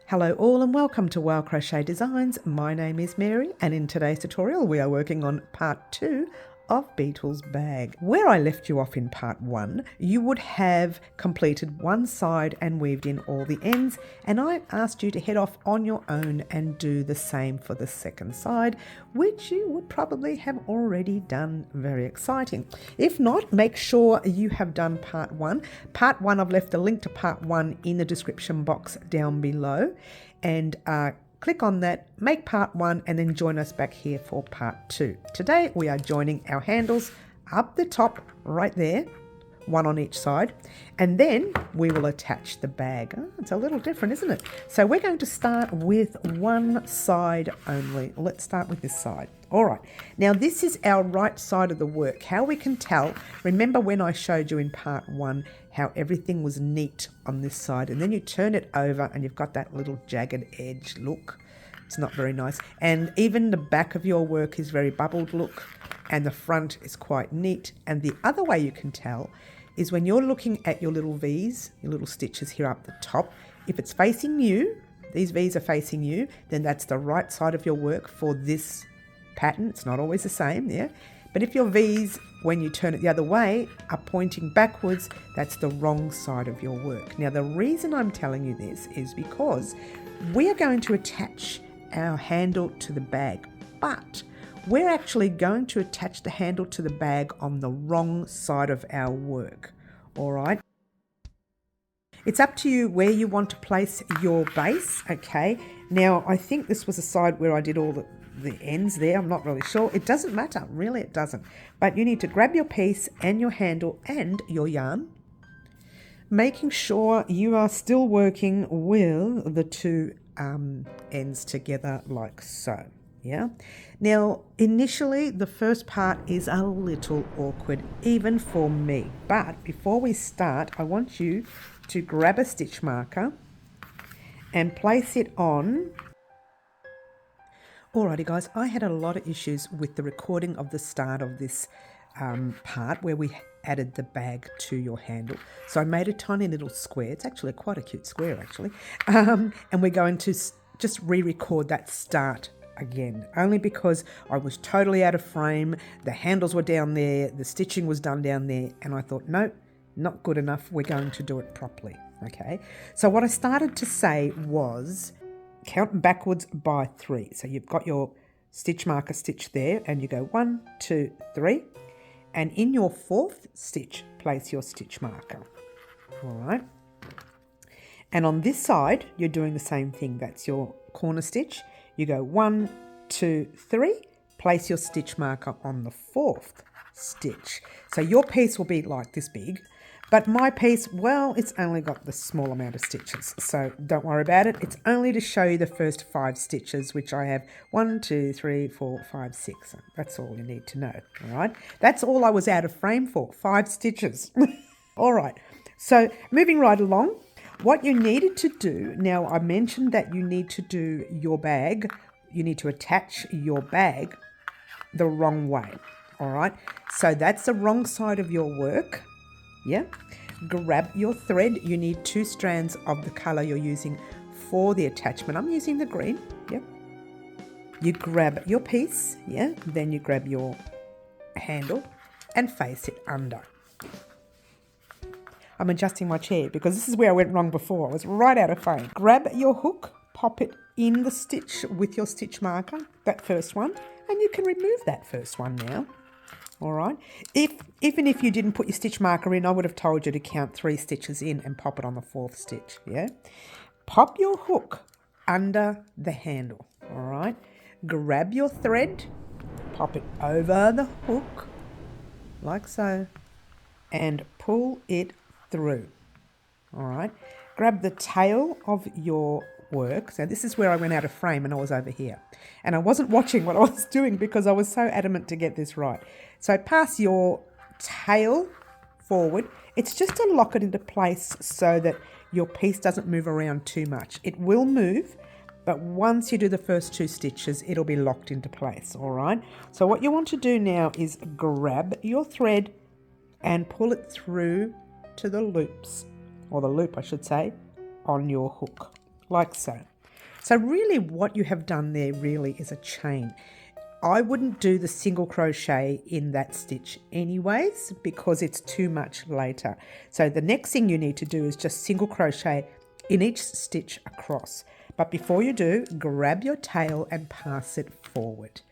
Hello all and welcome to Crochet Designs. My name is Mary and in today's tutorial we are working on part 2 of Beetle's bag. Where I left you off in part 1, you would have completed one side and weaved in all the ends, and I asked you to head off on your own and do the same for the second side, which you would probably have already done. Very exciting. If not, make sure you have done part 1. Part 1, I've left a link to part 1 in the description box down below, and click on that, make part 1, and then join us back here for part 2. Today we are joining our handles up the top right there, one on each side, and then we will attach the bag. Oh, it's a little different, isn't it? So we're going to start with one side only. Let's start with this side. All right, now this is our right side of the work. How we can tell, remember when I showed you in part 1 how everything was neat on this side, and then you turn it over and you've got that little jagged edge look. It's not very nice. And even the back of your work is very bubbled look, and the front is quite neat. And the other way you can tell is when you're looking at your little V's, your little stitches here up the top, if it's facing you, these V's are facing you, then that's the right side of your work for this pattern. It's not always the same, yeah? But if your V's, when you turn it the other way, are pointing backwards, that's the wrong side of your work. Now, the reason I'm telling you this is because we are going to attach our handle to the bag, but we're actually going to attach the handle to the bag on the wrong side of our work, all right? It's up to you where you want to place your base, okay? Now, I think this was the side where I did all the ends there. I'm not really sure. It doesn't matter, really it doesn't. But you need to grab your piece and your handle and your yarn, making sure you are still working with the two ends together like so. Yeah. Now, initially, the first part is a little awkward, even for me. But before we start, I want you to grab a stitch marker and place it on. Alrighty guys, I had a lot of issues with the recording of the start of this part where we added the bag to your handle. So I made a tiny little square. It's actually quite a cute square actually. And we're going to just re-record that start again, only because I was totally out of frame. The handles were down there, the stitching was done down there, and I thought, no, not good enough. We're going to do it properly. Okay. So what I started to say was count backwards by 3. So you've got your stitch marker stitch there and you go 1, 2, 3. And in your 4th stitch, place your stitch marker. All right. And on this side, you're doing the same thing. That's your corner stitch. You go 1, 2, 3, place your stitch marker on the 4th stitch. So your piece will be like this big. But my piece, well, it's only got the small amount of stitches, so don't worry about it. It's only to show you the first 5 stitches, which I have 1, 2, 3, 4, 5, 6. That's all you need to know, all right? That's all I was out of frame for, 5 stitches. All right, so moving right along, what you needed to do, now I mentioned that you need to do your bag, you need to attach your bag the wrong way, all right? So that's the wrong side of your work. Yeah, grab your thread. You need 2 strands of the color you're using for the attachment. I'm using the green. Yep. You grab your piece, yeah, then you grab your handle and face it under. I'm adjusting my chair because this is where I went wrong before. I was right out of frame. Grab your hook, pop it in the stitch with your stitch marker, that first one, and you can remove that first one now. All right. Even if you didn't put your stitch marker in, I would have told you to count 3 stitches in and pop it on the 4th stitch. Yeah. Pop your hook under the handle. All right. Grab your thread, pop it over the hook like so, and pull it through. All right. Grab the tail of your work. So this is where I went out of frame and I was over here. And I wasn't watching what I was doing because I was so adamant to get this right. So pass your tail forward. It's just to lock it into place so that your piece doesn't move around too much. It will move, but once you do the first 2 stitches, it'll be locked into place, all right? So what you want to do now is grab your thread and pull it through to the loops, or the loop I should say, on your hook. like so. So really what you have done there really is a chain. I wouldn't do the single crochet in that stitch anyways because it's too much later. So the next thing you need to do is just single crochet in each stitch across. But before you do, grab your tail and pass it forward.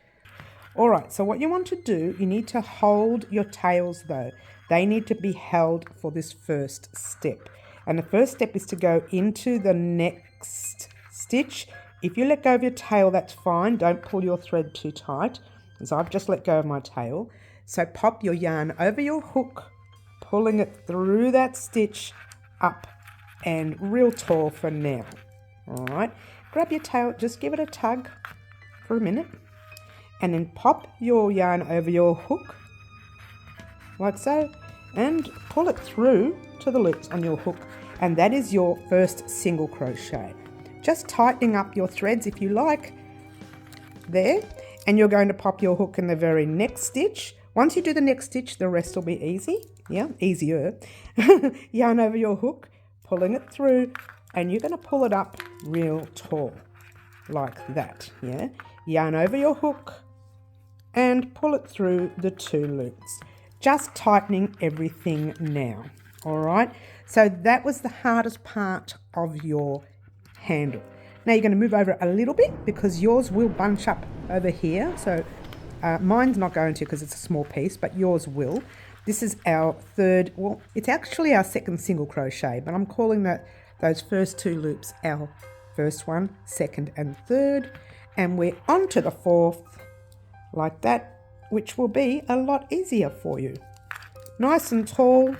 All right, so what you want to do, you need to hold your tails though. They need to be held for this first step. And the first step is to go into the next stitch. If you let go of your tail, that's fine. Don't pull your thread too tight, as I've just let go of my tail. So pop your yarn over your hook, pulling it through that stitch up and real tall for now. All right, grab your tail, just give it a tug for a minute, and then pop your yarn over your hook, like so, and pull it through to the loops on your hook. And that is your first single crochet. Just tightening up your threads if you like, there, and you're going to pop your hook in the very next stitch. Once you do the next stitch, the rest will be easy, yeah, easier. Yarn over your hook, pulling it through, and you're going to pull it up real tall, like that, yeah. Yarn over your hook, and pull it through the 2 loops. Just tightening everything now, all right? So that was the hardest part of your handle. Now you're going to move over a little bit because yours will bunch up over here. So mine's not going to because it's a small piece, but yours will. This is our third, well, it's actually our second single crochet, but I'm calling those first 2 loops our first one, second and third. And we're on to the 4th, like that, which will be a lot easier for you. Nice and tall,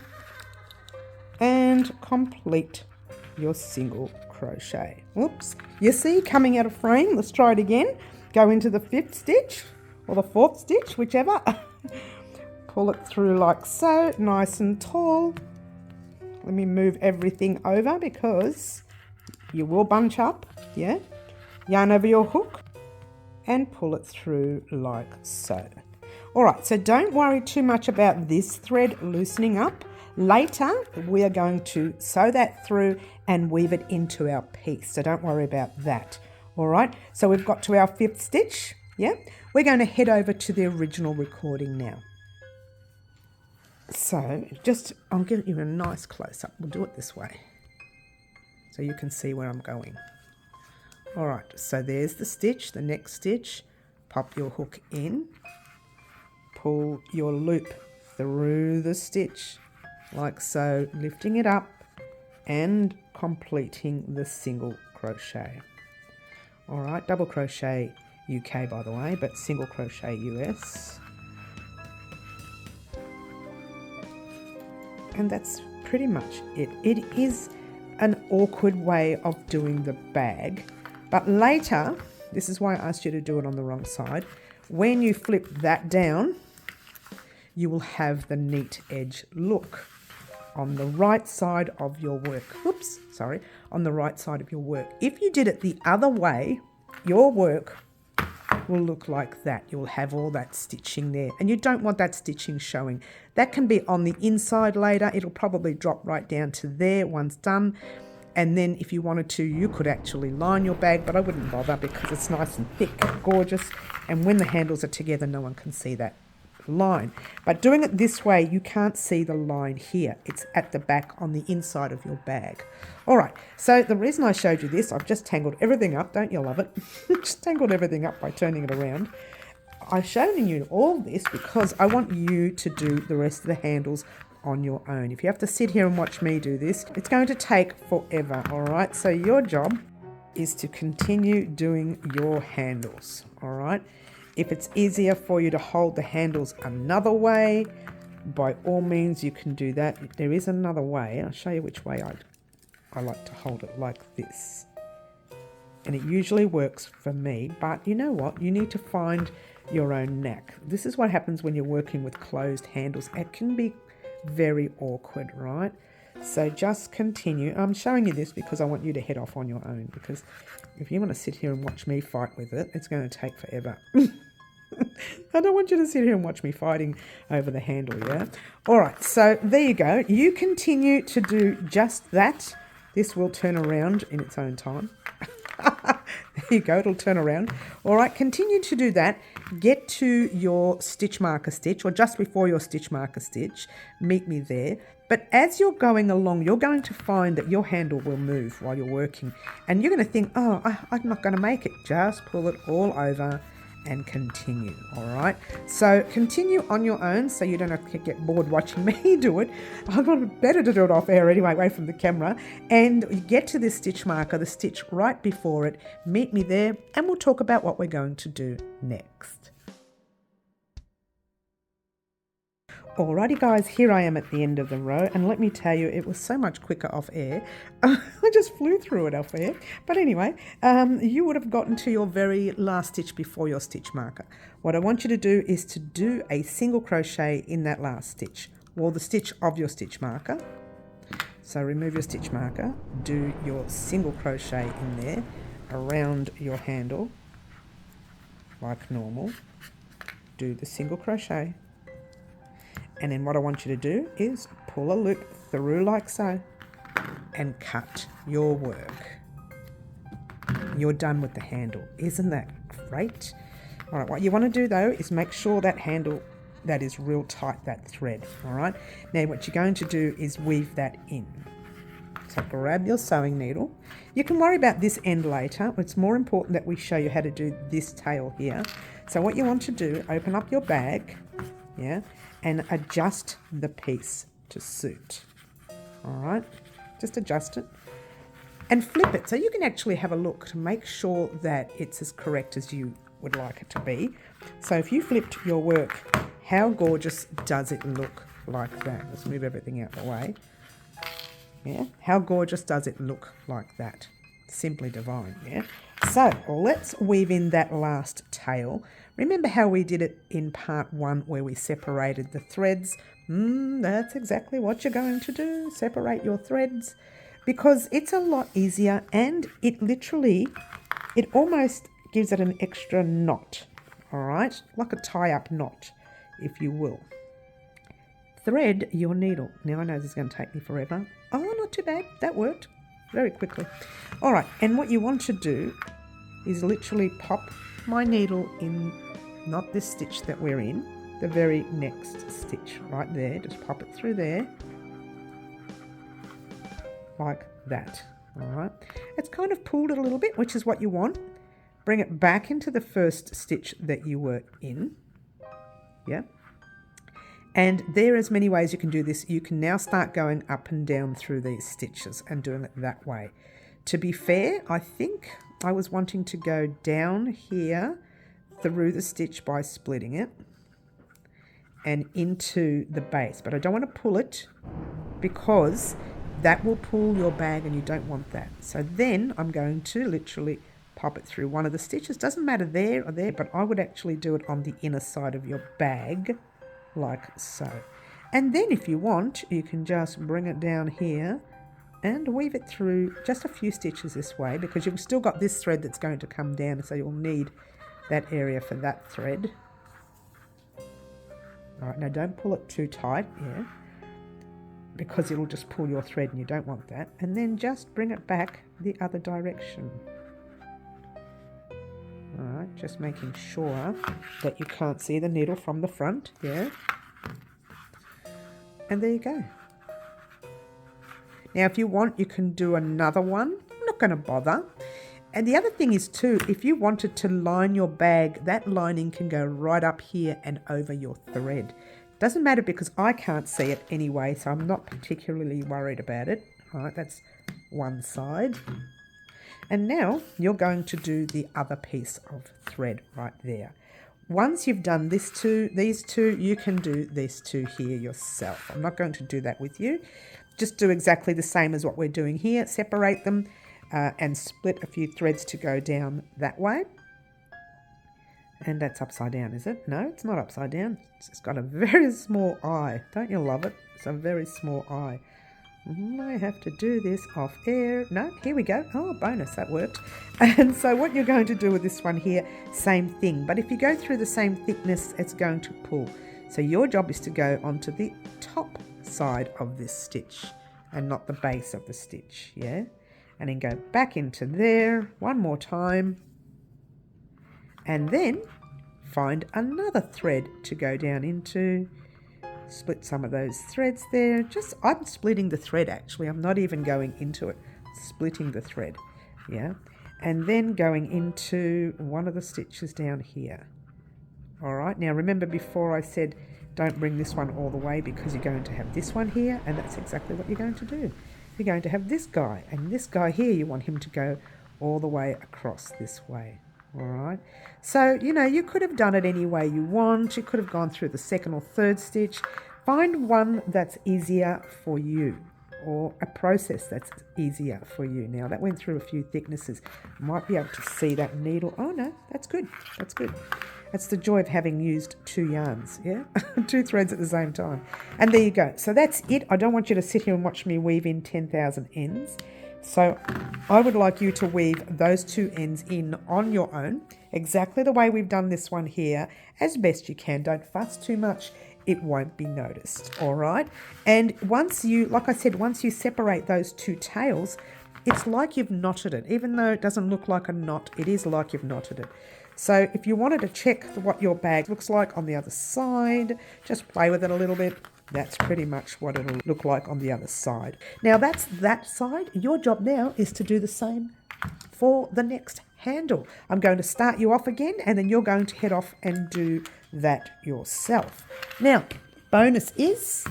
and complete your single crochet. Whoops, you see, coming out of frame. Let's try it again. Go into the 5th stitch or the 4th stitch, whichever. Pull it through like so, nice and tall. Let me move everything over because you will bunch up, yeah. Yarn over your hook and pull it through like so. All right, so don't worry too much about this thread loosening up. Later, we are going to sew that through and weave it into our piece. So don't worry about that. All right, so we've got to our 5th stitch. Yeah, we're going to head over to the original recording now. So I'll give you a nice close-up. We'll do it this way so you can see where I'm going. All right, so there's the stitch, the next stitch. Pop your hook in, pull your loop through the stitch like so, lifting it up and completing the single crochet. All right, double crochet UK by the way, but single crochet US. And that's pretty much it. It is an awkward way of doing the bag, but later, this is why I asked you to do it on the wrong side. When you flip that down, you will have the neat edge look on the right side of your work. Oops, sorry, on the right side of your work. If you did it the other way, your work will look like that. You'll have all that stitching there, and you don't want that stitching showing. That can be on the inside later. It'll probably drop right down to there once done. And then if you wanted to, you could actually line your bag, but I wouldn't bother because it's nice and thick, gorgeous. And when the handles are together, no one can see that line. But doing it this way, you can't see the line here. It's at the back on the inside of your bag. All right, so the reason I showed you this, I've just tangled everything up. Don't you love it? Just tangled everything up by turning it around. I've shown you all this because I want you to do the rest of the handles on your own. If you have to sit here and watch me do this, it's going to take forever, all right? So your job is to continue doing your handles, all right? If it's easier for you to hold the handles another way, by all means you can do that. There is another way. I'll show you which way I like to hold it, like this. And it usually works for me, but you know what? You need to find your own knack. This is what happens when you're working with closed handles. It can be very awkward, right? So just continue. I'm showing you this because I want you to head off on your own, because if you want to sit here and watch me fight with it, it's going to take forever. I don't want you to sit here and watch me fighting over the handle, yeah? All right, so there you go. You continue to do just that. This will turn around in its own time. There you go, it'll turn around. All right, continue to do that. Get to your stitch marker stitch, or just before your stitch marker stitch. Meet me there. But as you're going along, you're going to find that your handle will move while you're working. And you're going to think, oh, I'm not going to make it. Just pull it all over and continue, all right? So continue on your own so you don't have to get bored watching me do it. I've got better to do it off air anyway, away from the camera. And you get to this stitch marker, the stitch right before it. Meet me there and we'll talk about what we're going to do next. Alrighty guys, here I am at the end of the row, and let me tell you, it was so much quicker off air. I just flew through it off air. But anyway, you would have gotten to your very last stitch before your stitch marker. What I want you to do is to do a single crochet in that last stitch, or the stitch of your stitch marker. So remove your stitch marker, do your single crochet in there, around your handle, like normal. Do the single crochet. And then what I want you to do is pull a loop through like so and cut your work. You're done with the handle. Isn't that great? All right, what you want to do though is make sure that handle, that is real tight, that thread. All right, now what you're going to do is weave that in. So grab your sewing needle. You can worry about this end later. It's more important that we show you how to do this tail here. So what you want to do, open up your bag, yeah, and adjust the piece to suit. All right, just adjust it and flip it so you can actually have a look to make sure that it's as correct as you would like it to be. So if you flipped your work, how gorgeous does it look like that? Let's move everything out of the way. Yeah, how gorgeous does it look like that? Simply divine, yeah? So let's weave in that last tail. Remember how we did it in part 1 where we separated the threads? That's exactly what you're going to do. Separate your threads because it's a lot easier, and it almost gives it an extra knot, all right? Like a tie-up knot, if you will. Thread your needle. Now I know this is going to take me forever. Oh, not too bad. That worked very quickly. All right, and what you want to do is literally pop my needle in, not this stitch that we're in, the very next stitch right there. Just pop it through there like that. All right, it's kind of pulled it a little bit, which is what you want. Bring it back into the first stitch that you were in. Yeah. And there are as many ways you can do this. You can now start going up and down through these stitches and doing it that way. To be fair, I think I was wanting to go down here through the stitch by splitting it and into the base, but I don't want to pull it because that will pull your bag and you don't want that. So then I'm going to literally pop it through one of the stitches. Doesn't matter there or there, but I would actually do it on the inner side of your bag like so. And then if you want, you can just bring it down here and weave it through just a few stitches this way, because you've still got this thread that's going to come down, so you'll need that area for that thread. All right, now don't pull it too tight, yeah, because it'll just pull your thread and you don't want that. And then just bring it back the other direction. All right, just making sure that you can't see the needle from the front, yeah. And there you go. Now, if you want, you can do another one. I'm not going to bother. And the other thing is too, if you wanted to line your bag, that lining can go right up here and over your thread. Doesn't matter because I can't see it anyway, so I'm not particularly worried about it. All right, that's one side. And now you're going to do the other piece of thread right there. Once you've done these two, you can do these two here yourself. I'm not going to do that with you. Just do exactly the same as what we're doing here. Separate them and split a few threads to go down that way. And that's upside down, is it? No, it's not upside down. It's got a very small eye. Don't you love it? It's a very small eye. I have to do this off air. No, here we go. Oh, bonus, that worked. And so what you're going to do with this one here, same thing. But if you go through the same thickness, it's going to pull. So your job is to go onto the top side of this stitch and not the base of the stitch, yeah? and then go back into there one more time, and then find another thread to go down into. Split some of those threads there. I'm splitting the thread actually. I'm not even going into it. Splitting the thread. Yeah. And then going into one of the stitches down here. All right. Now remember before I said don't bring this one all the way because you're going to have this one here, and that's exactly what you're going to do. You're going to have this guy, and this guy here, you want him to go all the way across this way. All right, so you could have done it any way you want. You could have gone through the second or third stitch. Find one that's easier for you, or a process that's easier for you. Now that went through a few thicknesses. You might be able to see that needle. Oh no, that's good. That's good. That's the joy of having used 2 yarns, yeah? 2 threads at the same time. And there you go. So that's it. I don't want you to sit here and watch me weave in 10,000 ends. So I would like you to weave those 2 ends in on your own, exactly the way we've done this one here, as best you can. Don't fuss too much. It won't be noticed, all right? And once you, like I said, once you separate those 2 tails, it's like you've knotted it. Even though it doesn't look like a knot, it is like you've knotted it. So if you wanted to check what your bag looks like on the other side, just play with it a little bit. That's pretty much what it'll look like on the other side. Now that's that side. Your job now is to do the same for the next handle. I'm going to start you off again, and then you're going to head off and do that yourself. Now, bonus is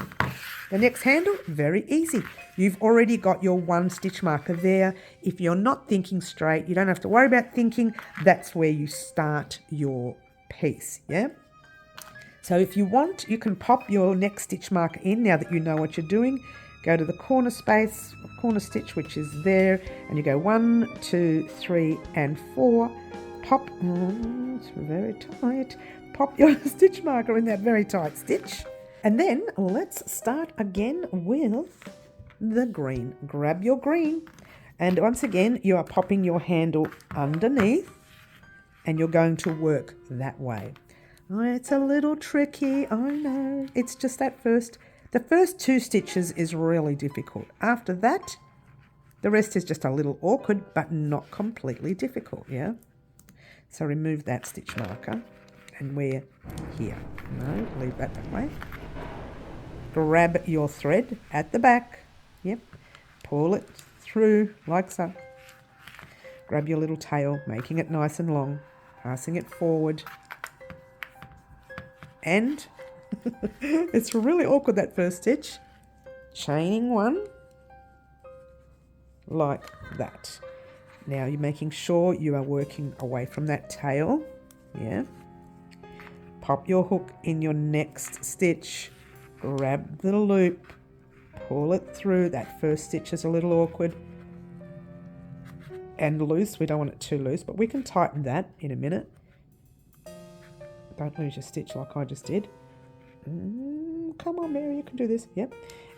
the next handle, very easy. You've already got your 1 stitch marker there. If you're not thinking straight, you don't have to worry about thinking. That's where you start your piece, yeah? So if you want, you can pop your next stitch marker in now that you know what you're doing. Go to the corner space, corner stitch, which is there, and you go 1, 2, 3, and 4. Pop, it's very tight. Pop your stitch marker in that very tight stitch. And then let's start again with the green. Grab your green. And once again, you are popping your handle underneath, and you're going to work that way. Oh, it's a little tricky, I know. It's just the first 2 stitches is really difficult. After that, the rest is just a little awkward, but not completely difficult, yeah? So remove that stitch marker, and we're here. No, leave that way. Grab your thread at the back, yep. Pull it through like so. Grab your little tail, making it nice and long, passing it forward. And it's really awkward, that first stitch. Chaining 1 like that. Now you're making sure you are working away from that tail. Yeah. Pop your hook in your next stitch. Grab the loop. Pull it through. That first stitch is a little awkward and loose. We don't want it too loose, but we can tighten that in a minute. Don't lose your stitch like I just did. Come on, Mary, you can do this. Yep.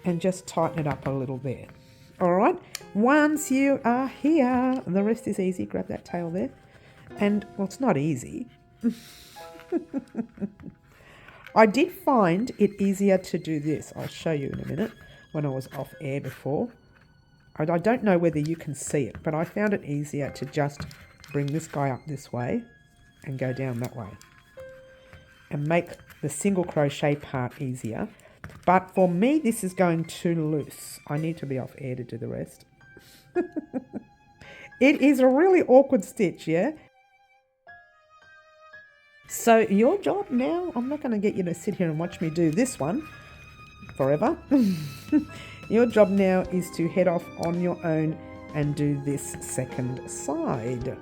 And just tighten it up a little there. All right. Once you are here, the rest is easy. Grab that tail there. And, well, it's not easy. I did find it easier to do this. I'll show you in a minute when I was off air before. I don't know whether you can see it, but I found it easier to just bring this guy up this way and go down that way, and make the single crochet part easier. But for me, this is going too loose. I need to be off air to do the rest. It is a really awkward stitch, yeah? So your job now, I'm not going to get you to sit here and watch me do this one forever. Your job now is to head off on your own and do this second side.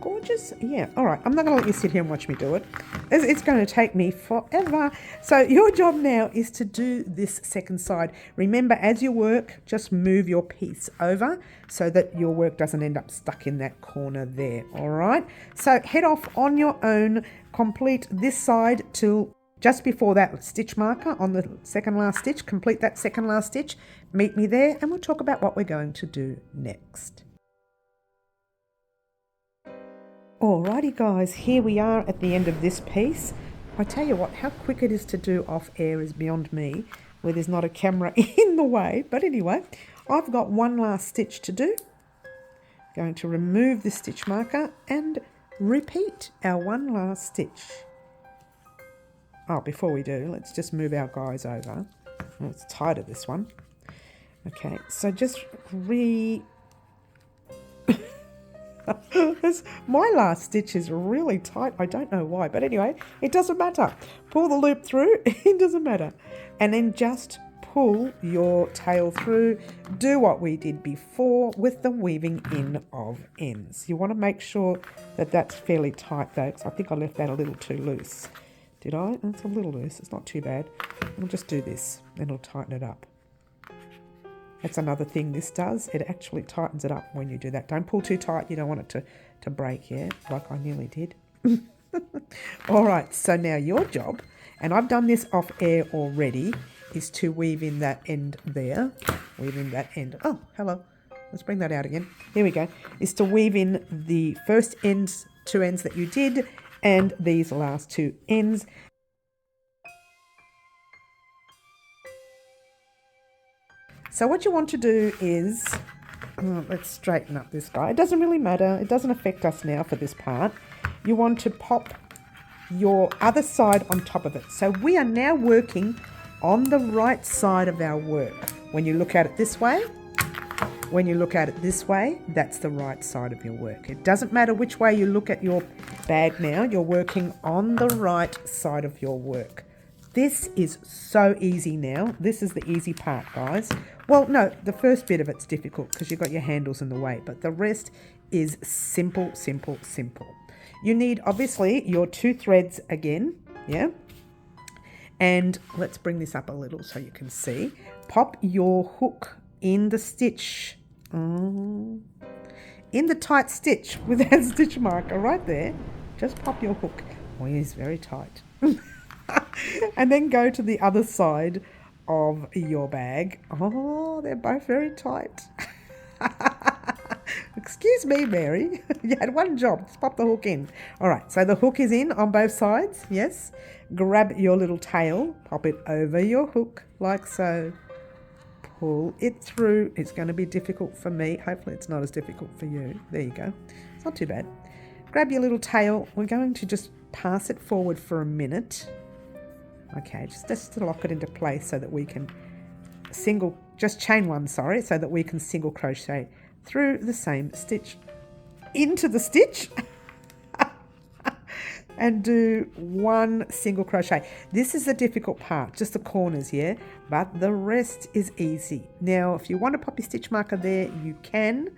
Gorgeous. Yeah. All right. I'm not going to let you sit here and watch me do it. It's going to take me forever. So your job now is to do this second side. Remember, as you work, just move your piece over so that your work doesn't end up stuck in that corner there. All right. So head off on your own. Complete this side till just before that stitch marker on the second last stitch. Complete that second last stitch. Meet me there and we'll talk about what we're going to do next. Alrighty guys, here we are at the end of this piece. I tell you what, how quick it is to do off air is beyond me, where there's not a camera in the way. But anyway, I've got one last stitch to do, Going to remove the stitch marker and repeat our one last stitch. Oh, before we do, let's just move our guys over. Oh, it's tighter, this one. Okay, so just my last stitch is really tight. I don't know why, but anyway, it doesn't matter. Pull the loop through, it doesn't matter. And then just pull your tail through. Do what we did before with the weaving in of ends. You want to make sure that that's fairly tight though, because I think I left that a little too loose. Did I? It's a little loose. It's not too bad. We'll just do this, then it'll tighten it up. That's another thing this does. It actually tightens it up when you do that. Don't pull too tight. You don't want it to break, yeah, like I nearly did. All right, so now your job, and I've done this off air already, is to weave in that end there. Weave in that end. Oh, hello. Let's bring that out again. Here we go. Is to weave in the first ends, two ends that you did, and these last two ends. So what you want to do is, let's straighten up this guy. It doesn't really matter. It doesn't affect us now for this part. You want to pop your other side on top of it. So we are now working on the right side of our work. When you look at it this way, that's the right side of your work. It doesn't matter which way you look at your bag now. You're working on the right side of your work. This is so easy now. This is the easy part, guys. Well, no, the first bit of it's difficult because you've got your handles in the way, but the rest is simple, simple, simple. You need, obviously, your two threads again, yeah? And let's bring this up a little so you can see. Pop your hook in the stitch. In the tight stitch with that stitch marker right there. Just pop your hook. Oh, it's very tight. And then go to the other side of your bag. Oh, they're both very tight. Excuse me, Mary. You had one job. Just pop the hook in. All right, so the hook is in on both sides. Yes. Grab your little tail. Pop it over your hook like so. Pull it through. It's going to be difficult for me. Hopefully it's not as difficult for you. There you go. It's not too bad. Grab your little tail. We're going to just pass it forward for a minute. Okay, just to lock it into place so that we can chain one, so that we can single crochet through the same stitch into the stitch and do one single crochet. This is the difficult part, just the corners, yeah, but the rest is easy. Now, if you want to pop your stitch marker there, you can.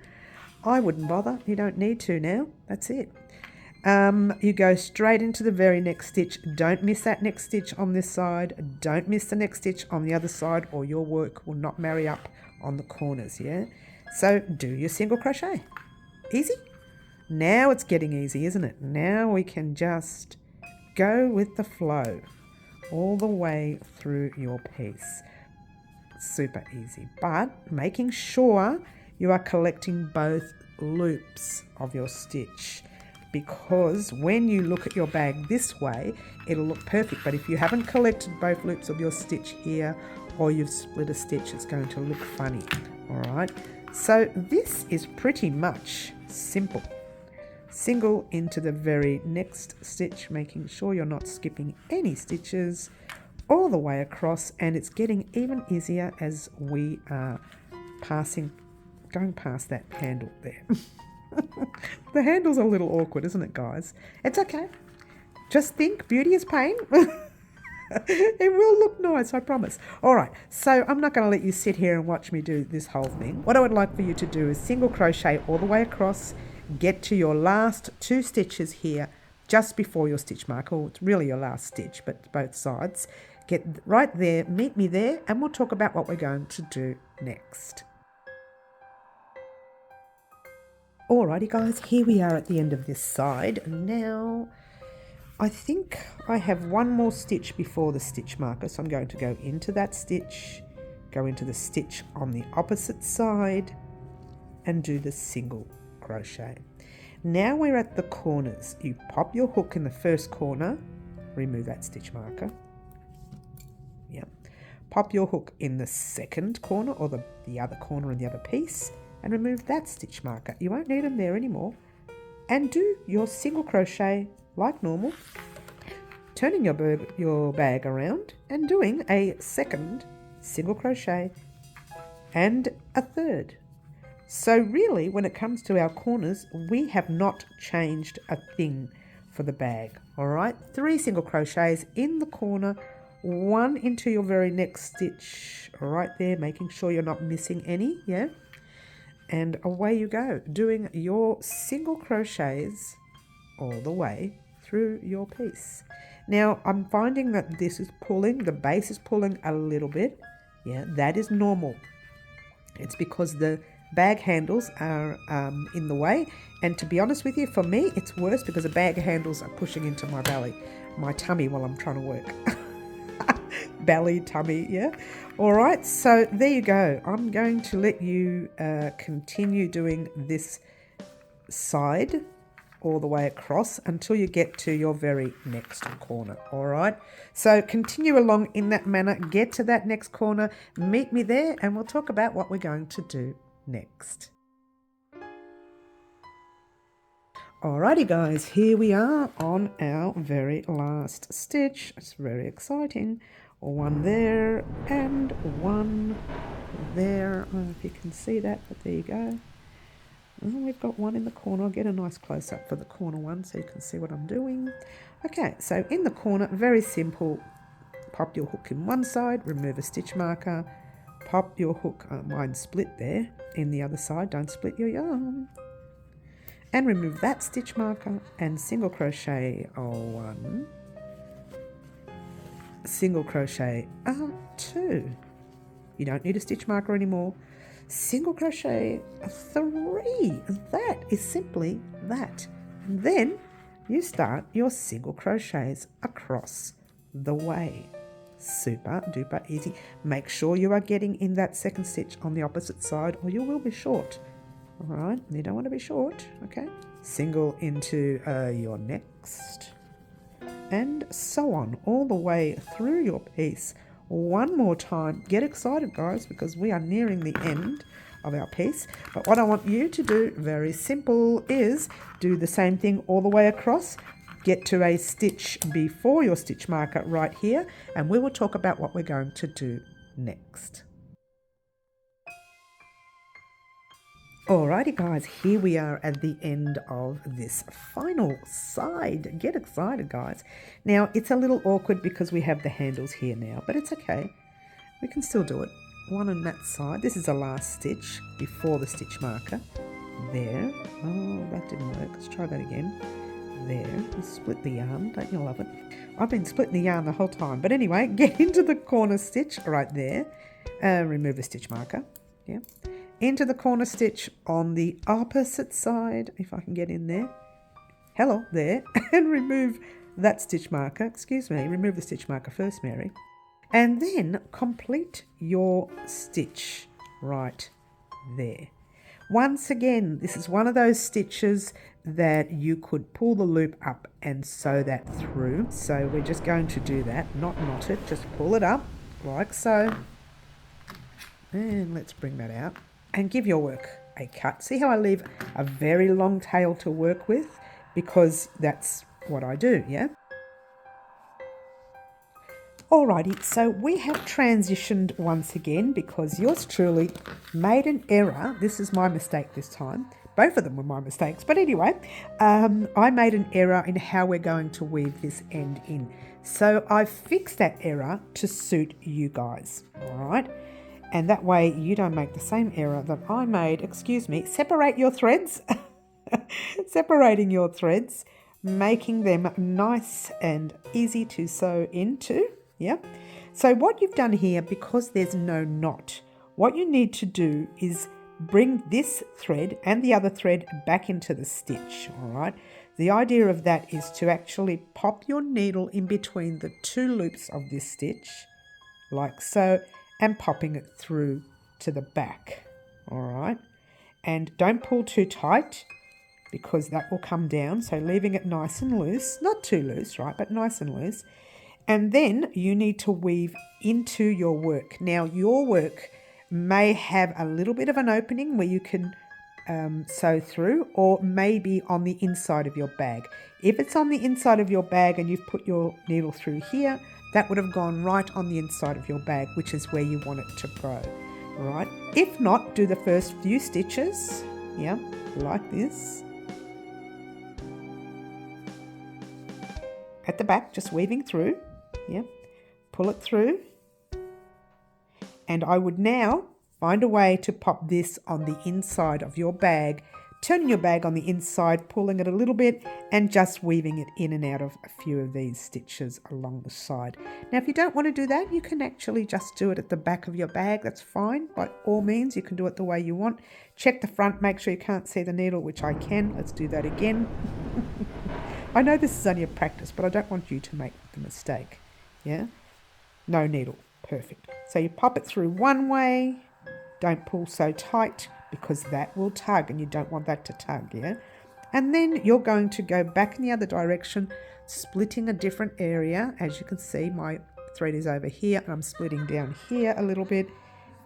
I wouldn't bother. You don't need to now. That's it. You go straight into the very next stitch. Don't miss that next stitch on this side. Don't miss the next stitch on the other side, or your work will not marry up on the corners, yeah? So do your single crochet. Easy? Now it's getting easy, isn't it? Now we can just go with the flow all the way through your piece. Super easy, but making sure you are collecting both loops of your stitch, because when you look at your bag this way, it'll look perfect. But if you haven't collected both loops of your stitch here, or you've split a stitch, it's going to look funny. All right. So this is pretty much simple. Single into the very next stitch, making sure you're not skipping any stitches all the way across, and it's getting even easier as we are going past that handle there. The handle's a little awkward, isn't it, guys? It's okay. Just think, beauty is pain. It will look nice, I promise. All right, so I'm not going to let you sit here and watch me do this whole thing. What I would like for you to do is single crochet all the way across, get to your last two stitches here just before your stitch marker. Well, it's really your last stitch, but both sides. Get right there, meet me there, and we'll talk about what we're going to do next. Alrighty guys, here we are at the end of this side. Now, I think I have one more stitch before the stitch marker, so I'm going to go into that stitch, go into the stitch on the opposite side, and do the single crochet. Now we're at the corners. You pop your hook in the first corner, remove that stitch marker. Yep. Pop your hook in the second corner, or the other corner in the other piece, and remove that stitch marker. You won't need them there anymore. And do your single crochet like normal, turning your bag around and doing a second single crochet and a third. So really, when it comes to our corners, we have not changed a thing for the bag. All right, 3 single crochets in the corner, 1 into your very next stitch right there, making sure you're not missing any, yeah? And away you go, doing your single crochets all the way through your piece. Now, I'm finding that this is pulling, the base is pulling a little bit. Yeah, that is normal. It's because the bag handles are in the way. And to be honest with you, for me, it's worse because the bag handles are pushing into my belly, my tummy while I'm trying to work. Belly, tummy, yeah. All right, so there you go. I'm going to let you continue doing this side all the way across until you get to your very next corner. All right, so continue along in that manner, get to that next corner, meet me there, and we'll talk about what we're going to do next. Alrighty guys, here we are on our very last stitch. It's very exciting. 1 there and 1 there. I don't know if you can see that, but there you go. And we've got 1 in the corner. I'll get a nice close-up for the corner one so you can see what I'm doing. Okay, so in the corner, very simple. Pop your hook in one side, remove a stitch marker, pop your hook, mine split there, in the other side, don't split your yarn. And remove that stitch marker and single crochet 1, single crochet 2. You don't need a stitch marker anymore. Single crochet 3. That is simply that. And then you start your single crochets across the way. Super duper easy. Make sure you are getting in that second stitch on the opposite side or you will be short. All right, you don't want to be short, okay? Single into your next, and so on, all the way through your piece. One more time. Get excited, guys, because we are nearing the end of our piece. But what I want you to do, very simple, is do the same thing all the way across. Get to a stitch before your stitch marker right here, and we will talk about what we're going to do next. Alrighty guys, here we are at the end of this final side. Get excited, guys. Now, it's a little awkward because we have the handles here now, but it's okay. We can still do it. 1 on that side. This is the last stitch before the stitch marker. There. Oh, that didn't work. Let's try that again. There. You split the yarn. Don't you love it? I've been splitting the yarn the whole time. But anyway, get into the corner stitch right there. Remove the stitch marker. Yeah. Into the corner stitch on the opposite side, if I can get in there. Hello, there. And remove that stitch marker. Excuse me, remove the stitch marker first, Mary. And then complete your stitch right there. Once again, this is one of those stitches that you could pull the loop up and sew that through. So we're just going to do that, not knot it, just pull it up like so. And let's bring that out. And give your work a cut. See how I leave a very long tail to work with? Because that's what I do, yeah? Alrighty, so we have transitioned once again because yours truly made an error. This is my mistake this time. Both of them were my mistakes. But anyway, I made an error in how we're going to weave this end in. So I've fixed that error to suit you guys, all right? And that way you don't make the same error that I made. Excuse me, separate your threads. Separating your threads, making them nice and easy to sew into. Yeah. So what you've done here, because there's no knot, what you need to do is bring this thread and the other thread back into the stitch. All right. The idea of that is to actually pop your needle in between the 2 loops of this stitch, like so, and popping it through to the back, all right? And don't pull too tight because that will come down, so leaving it nice and loose, not too loose, right, but nice and loose. And then you need to weave into your work. Now, your work, may have a little bit of an opening where you can sew through, or maybe on the inside of your bag. If it's on the inside of your bag and you've put your needle through here, that would have gone right on the inside of your bag, which is where you want it to go, right? If not, do the first few stitches, yeah, like this. At the back, just weaving through, yeah, pull it through. And I would now find a way to pop this on the inside of your bag, turning your bag on the inside, pulling it a little bit, and just weaving it in and out of a few of these stitches along the side. Now, if you don't want to do that, you can actually just do it at the back of your bag. That's fine. By all means, you can do it the way you want. Check the front, make sure you can't see the needle, which I can. Let's do that again. I know this is only a practice, but I don't want you to make the mistake. Yeah? No needle. Perfect. So you pop it through one way. Don't pull so tight because that will tug and you don't want that to tug, yeah? And then you're going to go back in the other direction, splitting a different area. As you can see, my thread is over here and I'm splitting down here a little bit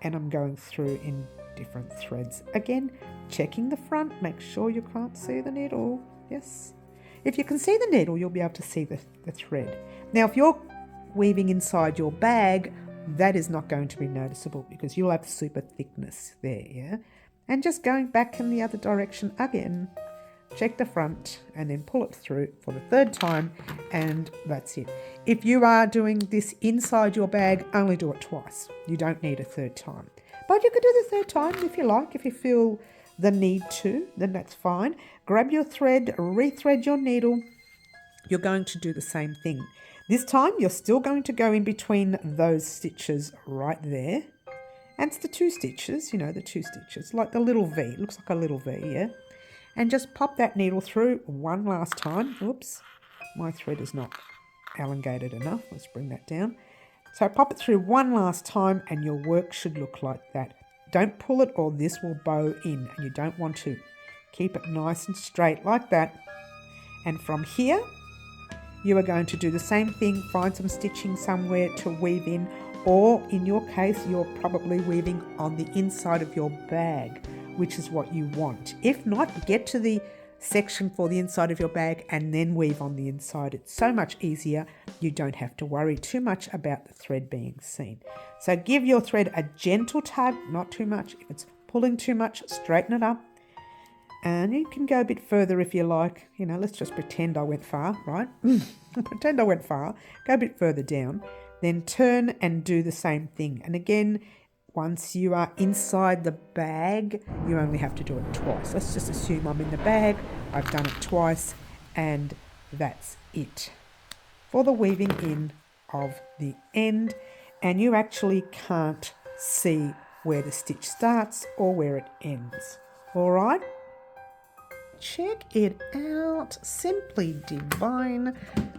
and I'm going through in different threads. Again, checking the front, make sure you can't see the needle. Yes. If you can see the needle, you'll be able to see the thread. Now, if you're weaving inside your bag, that is not going to be noticeable because you'll have super thickness there, yeah? And just going back in the other direction again, check the front and then pull it through for the third time, and that's it. If you are doing this inside your bag, only do it twice. You don't need a third time. But you could do the third time if you like, if you feel the need to, then that's fine. Grab your thread, rethread your needle. You're going to do the same thing. This time you're still going to go in between those stitches right there. And it's the two stitches, you know, the two stitches, like the little V. It looks like a little V, yeah? And just pop that needle through one last time. Oops, my thread is not elongated enough. Let's bring that down. So pop it through one last time and your work should look like that. Don't pull it or this will bow in and you don't want to. Keep it nice and straight like that. And from here, you are going to do the same thing, find some stitching somewhere to weave in, or in your case, you're probably weaving on the inside of your bag, which is what you want. If not, get to the section for the inside of your bag and then weave on the inside. It's so much easier. You don't have to worry too much about the thread being seen. So give your thread a gentle tug, not too much. If it's pulling too much, straighten it up. And you can go a bit further if you like. You know, let's just pretend I went far, right? Pretend I went far. Go a bit further down. Then turn and do the same thing. And again, once you are inside the bag, you only have to do it twice. Let's just assume I'm in the bag. I've done it twice. And that's it for the weaving in of the end. And you actually can't see where the stitch starts or where it ends. All right? Check it out. Simply divine.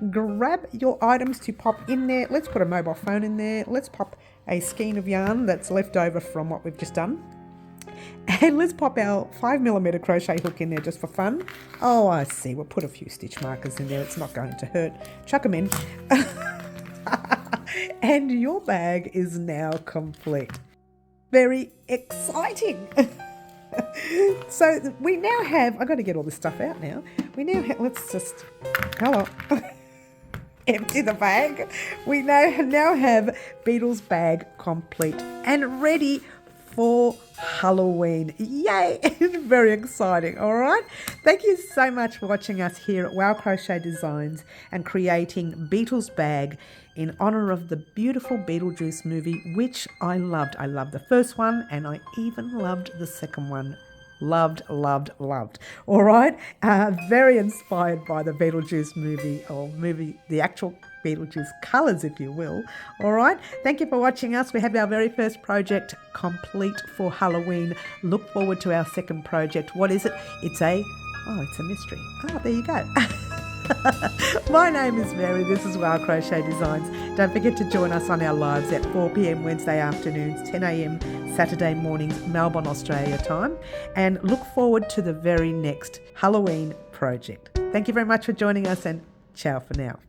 Grab your items to pop in there. Let's put a mobile phone in there. Let's pop a skein of yarn that's left over from what we've just done. And let's pop our 5mm crochet hook in there just for fun. Oh, I see. We'll put a few stitch markers in there. It's not going to hurt. Chuck them in. And your bag is now complete. Very exciting. So we now have, I've got to get all this stuff out now. We now have, let's just, hello, empty the bag. We now have Beetle's bag complete and ready for Halloween. Yay! Very exciting, all right? Thank you so much for watching us here at Wow Crochet Designs and creating Beetle's bag in honour of the beautiful Beetlejuice movie, which I loved. I loved the first one and I even loved the second one. Loved. All right? Very inspired by the Beetlejuice movie, or the actual Beetlejuice colours, if you will. All right? Thank you for watching us. We have our very first project complete for Halloween. Look forward to our second project. What is it? It's a mystery. Oh, there you go. My name is Mary. This is Wow Crochet Designs. Don't forget to join us on our lives at 4 p.m. Wednesday afternoons, 10 a.m. Saturday mornings, Melbourne, Australia time. And look forward to the very next Halloween project. Thank you very much for joining us and ciao for now.